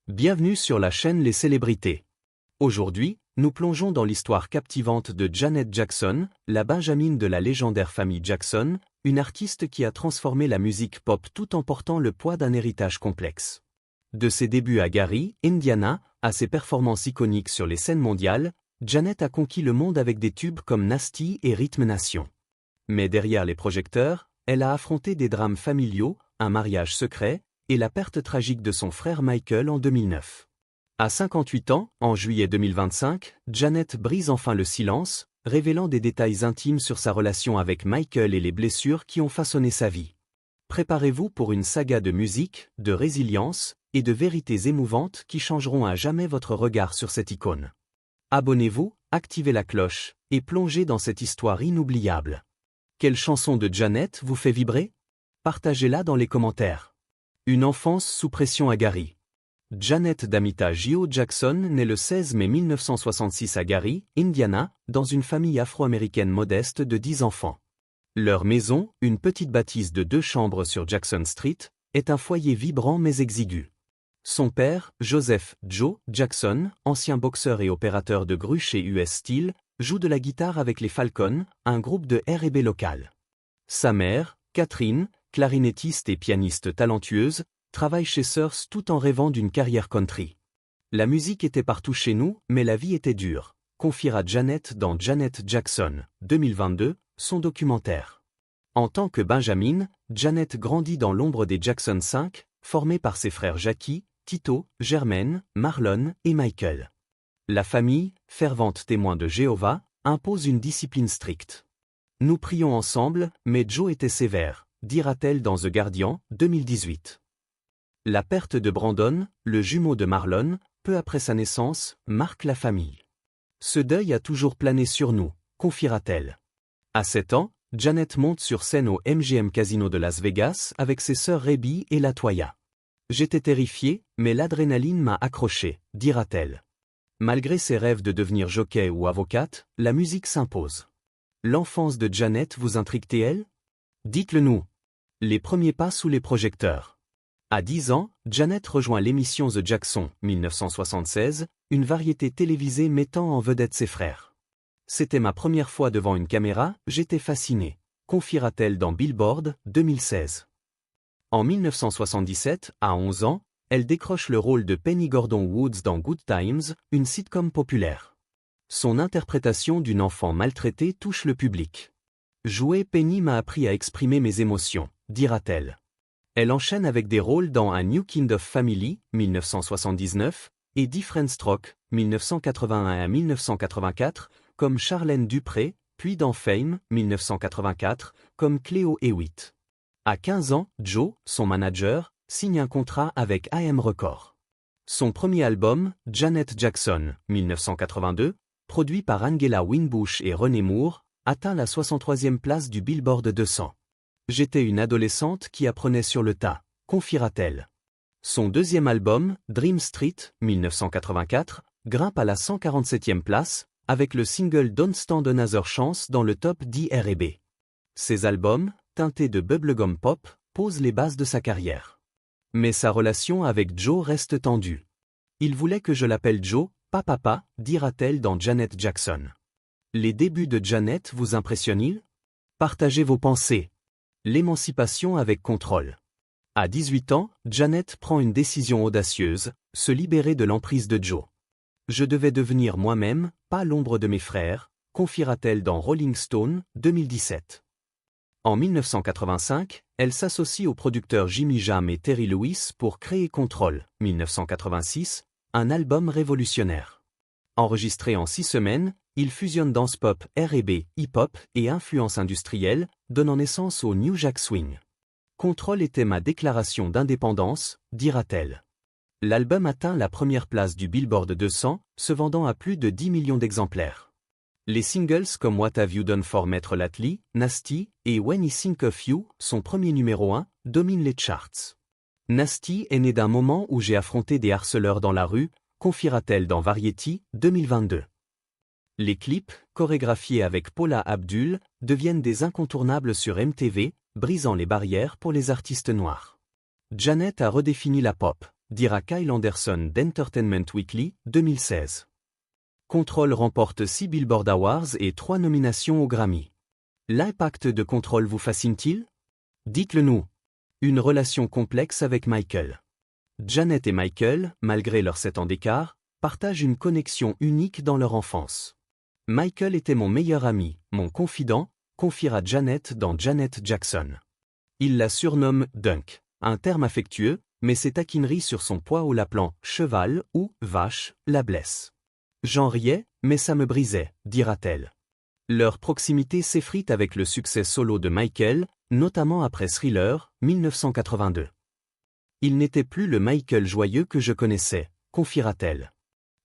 Bienvenue sur la chaîne Les Célébrités. Aujourd'hui, nous plongeons dans l'histoire captivante de Janet Jackson, la Benjamin de la légendaire famille Jackson, une artiste qui a transformé la musique pop tout en portant le poids d'un héritage complexe. De ses débuts à Gary, Indiana, à ses performances iconiques sur les scènes mondiales, Janet a conquis le monde avec des tubes comme Nasty et Rhythm Nation. Mais derrière les projecteurs, elle a affronté des drames familiaux, un mariage secret, et la perte tragique de son frère Michael en 2009. À 58 ans, en juillet 2025, Janet brise enfin le silence, révélant des détails intimes sur sa relation avec Michael et les blessures qui ont façonné sa vie. Préparez-vous pour une saga de musique, de résilience, et de vérités émouvantes qui changeront à jamais votre regard sur cette icône. Abonnez-vous, activez la cloche, et plongez dans cette histoire inoubliable. Quelle chanson de Janet vous fait vibrer? Partagez-la dans les commentaires. Une enfance sous pression à Gary. Janet Damita Gio Jackson naît le 16 mai 1966 à Gary, Indiana, dans une famille afro-américaine modeste de 10 enfants. Leur maison, une petite bâtisse de 2 chambres sur Jackson Street, est un foyer vibrant mais exigu. Son père, Joseph « Joe » Jackson, ancien boxeur et opérateur de grue chez US Steel, joue de la guitare avec les Falcons, un groupe de R&B local. Sa mère, Catherine, clarinettiste et pianiste talentueuse, travaille chez Sears tout en rêvant d'une carrière country. La musique était partout chez nous, mais la vie était dure, confiera Janet dans Janet Jackson, 2022, son documentaire. En tant que Benjamin, Janet grandit dans l'ombre des Jackson 5, formés par ses frères Jackie, Tito, Jermaine, Marlon et Michael. La famille, fervente témoin de Jéhovah, impose une discipline stricte. Nous prions ensemble, mais Joe était sévère, dira-t-elle dans The Guardian, 2018. La perte de Brandon, le jumeau de Marlon, peu après sa naissance, marque la famille. Ce deuil a toujours plané sur nous, confiera-t-elle. À 7 ans, Janet monte sur scène au MGM Casino de Las Vegas avec ses sœurs Rebby et Latoya. J'étais terrifiée, mais l'adrénaline m'a accrochée, dira-t-elle. Malgré ses rêves de devenir jockey ou avocate, la musique s'impose. L'enfance de Janet vous intrigue-t-elle? Dites-le nous. Les premiers pas sous les projecteurs. À 10 ans, Janet rejoint l'émission The Jackson, 1976, une variété télévisée mettant en vedette ses frères. C'était ma première fois devant une caméra, j'étais fascinée, confiera-t-elle dans Billboard, 2016. En 1977, à 11 ans, elle décroche le rôle de Penny Gordon Woods dans Good Times, une sitcom populaire. Son interprétation d'une enfant maltraitée touche le public. Jouer Penny m'a appris à exprimer mes émotions, dira-t-elle. Elle enchaîne avec des rôles dans A New Kind of Family, 1979, et Diff'rent Strokes, 1981 à 1984, comme Charlène Dupré, puis dans Fame, 1984, comme Cléo Hewitt. À 15 ans, Joe, son manager, signe un contrat avec AM Records. Son premier album, Janet Jackson, 1982, produit par Angela Winbush et René Moore, atteint la 63e place du Billboard 200. J'étais une adolescente qui apprenait sur le tas, confiera-t-elle. Son deuxième album, Dream Street, 1984, grimpe à la 147e place, avec le single Don't Stand Another Chance dans le top 10 R&B. Ces albums, teintés de bubblegum pop, posent les bases de sa carrière. Mais sa relation avec Joe reste tendue. Il voulait que je l'appelle Joe, pas papa, dira-t-elle dans Janet Jackson. Les débuts de Janet vous impressionnent-ils? Partagez vos pensées. L'émancipation avec contrôle. À 18 ans, Janet prend une décision audacieuse, se libérer de l'emprise de Joe. Je devais devenir moi-même, pas l'ombre de mes frères, confiera-t-elle dans Rolling Stone, 2017. En 1985, elle s'associe aux producteurs Jimmy Jam et Terry Lewis pour créer Control, 1986, un album révolutionnaire. Enregistré en 6 semaines, il fusionne dance pop, R&B, hip-hop et influence industrielle, donnant naissance au New Jack Swing. Control était ma déclaration d'indépendance, dira-t-elle. L'album atteint la première place du Billboard 200, se vendant à plus de 10 millions d'exemplaires. Les singles comme What Have You Done for Maître Lately, Nasty et When I Think of You, son premier numéro 1, dominent les charts. Nasty est né d'un moment où j'ai affronté des harceleurs dans la rue, confiera-t-elle dans Variety, 2022. Les clips, chorégraphiés avec Paula Abdul, deviennent des incontournables sur MTV, brisant les barrières pour les artistes noirs. Janet a redéfini la pop, dira Kyle Anderson d'Entertainment Weekly, 2016. Control remporte 6 Billboard Awards et 3 nominations aux Grammy. L'impact de Control vous fascine-t-il? Dites-le nous. Une relation complexe avec Michael. Janet et Michael, malgré leurs 7 ans d'écart, partagent une connexion unique dans leur enfance. Michael était mon meilleur ami, mon confident, confiera Janet dans Janet Jackson. Il la surnomme Dunk, un terme affectueux, mais ses taquineries sur son poids ou l'appelant cheval ou vache la blessent. J'en riais, mais ça me brisait, dira-t-elle. Leur proximité s'effrite avec le succès solo de Michael, notamment après Thriller, 1982. Il n'était plus le Michael joyeux que je connaissais, confiera-t-elle.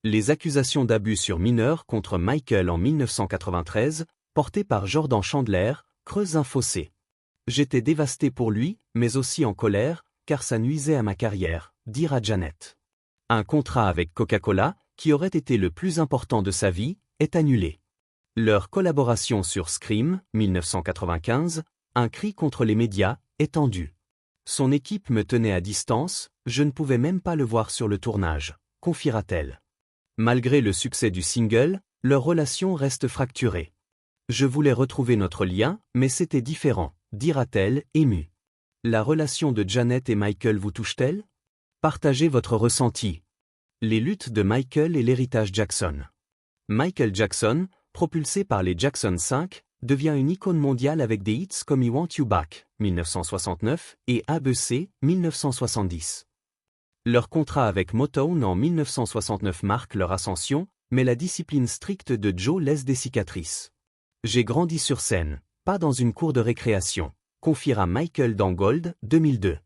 Les accusations d'abus sur mineurs contre Michael en 1993, portées par Jordan Chandler, creusent un fossé. J'étais dévasté pour lui, mais aussi en colère, car ça nuisait à ma carrière, dira Janet. Un contrat avec Coca-Cola, qui aurait été le plus important de sa vie, est annulé. Leur collaboration sur Scream, 1995, un cri contre les médias, est tendue. Son équipe me tenait à distance, je ne pouvais même pas le voir sur le tournage, confiera-t-elle. Malgré le succès du single, leur relation reste fracturée. Je voulais retrouver notre lien, mais c'était différent, dira-t-elle, émue. La relation de Janet et Michael vous touche-t-elle? Partagez votre ressenti. Les luttes de Michael et l'héritage Jackson. Michael Jackson, propulsé par les Jackson 5, devient une icône mondiale avec des hits comme I Want You Back, 1969, et ABC, 1970. Leur contrat avec Motown en 1969 marque leur ascension, mais la discipline stricte de Joe laisse des cicatrices. J'ai grandi sur scène, pas dans une cour de récréation, confiera Michael dans Gold, 2002.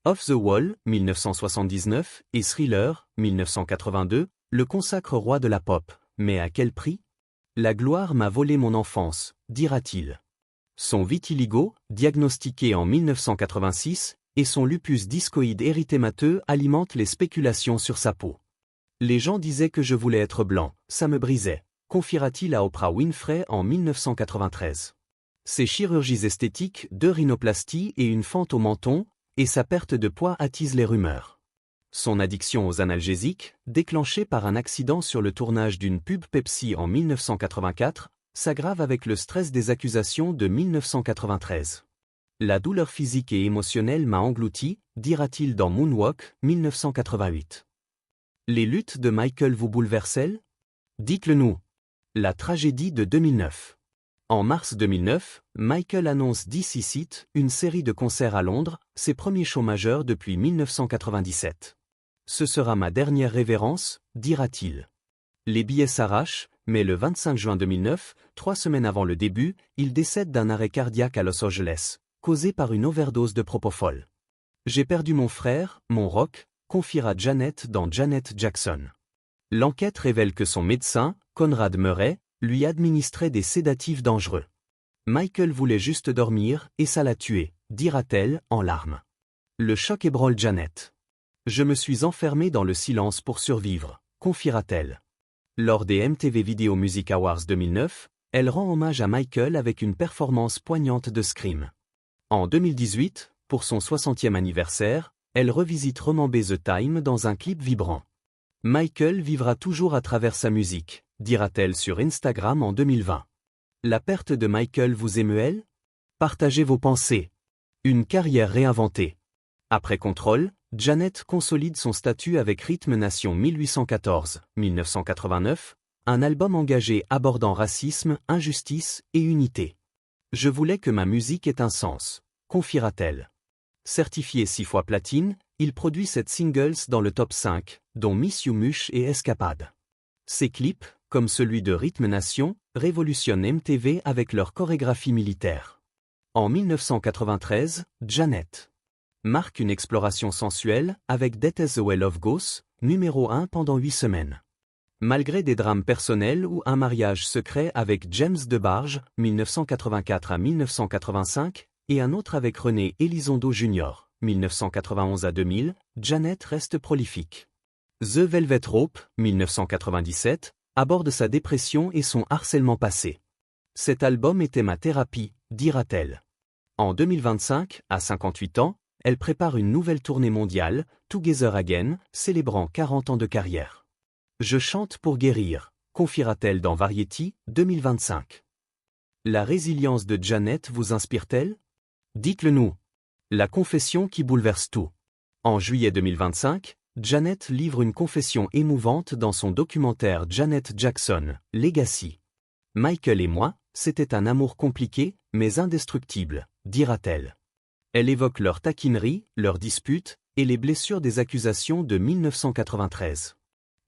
Off the Wall, 1979, et Thriller, 1982, le consacrent roi de la pop, mais à quel prix? La gloire m'a volé mon enfance, dira-t-il. Son vitiligo, diagnostiqué en 1986, et son lupus discoïde érythémateux alimentent les spéculations sur sa peau. Les gens disaient que je voulais être blanc, ça me brisait, confiera-t-il à Oprah Winfrey en 1993. Ses chirurgies esthétiques, 2 rhinoplasties et une fente au menton, et sa perte de poids attisent les rumeurs. Son addiction aux analgésiques, déclenchée par un accident sur le tournage d'une pub Pepsi en 1984, s'aggrave avec le stress des accusations de 1993. La douleur physique et émotionnelle m'a englouti, dira-t-il dans Moonwalk, 1988. Les luttes de Michael vous bouleversent-elles? Dites-le nous. La tragédie de 2009. En mars 2009, Michael annonce DC Seat, une série de concerts à Londres, ses premiers shows majeurs depuis 1997. Ce sera ma dernière révérence, dira-t-il. Les billets s'arrachent, mais le 25 juin 2009, 3 semaines avant le début, il décède d'un arrêt cardiaque à Los Angeles, causé par une overdose de propofol. J'ai perdu mon frère, mon rock, confiera Janet dans Janet Jackson. L'enquête révèle que son médecin, Conrad Murray, lui administrait des sédatifs dangereux. Michael voulait juste dormir, et ça l'a tué, dira-t-elle, en larmes. Le choc ébranle Janet. Je me suis enfermée dans le silence pour survivre, confiera-t-elle. Lors des MTV Video Music Awards 2009, elle rend hommage à Michael avec une performance poignante de Scream. En 2018, pour son 60e anniversaire, elle revisite Remember the Time dans un clip vibrant. Michael vivra toujours à travers sa musique, dira-t-elle sur Instagram en 2020. La perte de Michael vous émeut-elle? Partagez vos pensées. Une carrière réinventée. Après Control, Janet consolide son statut avec Rhythm Nation 1814-1989, un album engagé abordant racisme, injustice et unité. Je voulais que ma musique ait un sens, confiera-t-elle. Certifié 6 fois platine, il produit 7 singles dans le top 5, dont Miss You Mush et Escapade. Ses clips, comme celui de Rhythm Nation, révolutionnent MTV avec leur chorégraphie militaire. En 1993, Janet marque une exploration sensuelle avec That Is the Way Love Goes, numéro 1 pendant 8 semaines. Malgré des drames personnels ou un mariage secret avec James DeBarge, 1984 à 1985, et un autre avec René Elizondo Jr., 1991 à 2000, Janet reste prolifique. The Velvet Rope, 1997, aborde sa dépression et son harcèlement passé. Cet album était ma thérapie, dira-t-elle. En 2025, à 58 ans, elle prépare une nouvelle tournée mondiale, Together Again, célébrant 40 ans de carrière. Je chante pour guérir, confiera-t-elle dans Variety, 2025. La résilience de Janet vous inspire-t-elle? Dites-le nous. La confession qui bouleverse tout. En juillet 2025, Janet livre une confession émouvante dans son documentaire Janet Jackson, Legacy. Michael et moi, c'était un amour compliqué, mais indestructible, dira-t-elle. Elle évoque leurs taquineries, leurs disputes, et les blessures des accusations de 1993.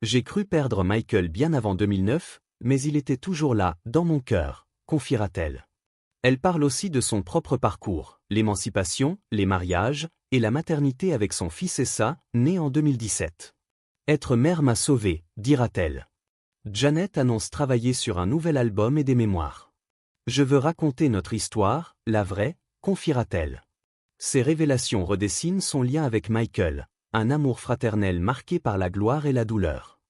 J'ai cru perdre Michael bien avant 2009, mais il était toujours là, dans mon cœur, confiera-t-elle. Elle parle aussi de son propre parcours, l'émancipation, les mariages, et la maternité avec son fils Essa, né en 2017. Être mère m'a sauvée, dira-t-elle. Janet annonce travailler sur un nouvel album et des mémoires. Je veux raconter notre histoire, la vraie, confiera-t-elle. Ces révélations redessinent son lien avec Michael, un amour fraternel marqué par la gloire et la douleur.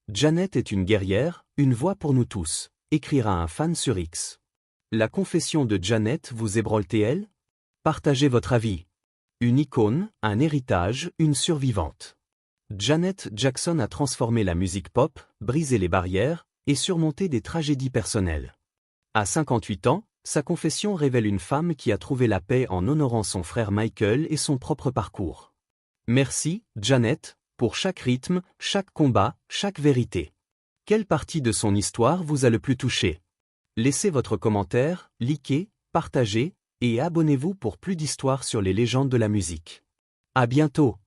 Janet est une guerrière, une voix pour nous tous, écrira un fan sur X. La confession de Janet vous ébranle-t-elle? Partagez votre avis. Une icône, un héritage, une survivante. Janet Jackson a transformé la musique pop, brisé les barrières, et surmonté des tragédies personnelles. À 58 ans, sa confession révèle une femme qui a trouvé la paix en honorant son frère Michael et son propre parcours. Merci, Janet, pour chaque rythme, chaque combat, chaque vérité. Quelle partie de son histoire vous a le plus touché? Laissez votre commentaire, likez, partagez, et abonnez-vous pour plus d'histoires sur les légendes de la musique. À bientôt!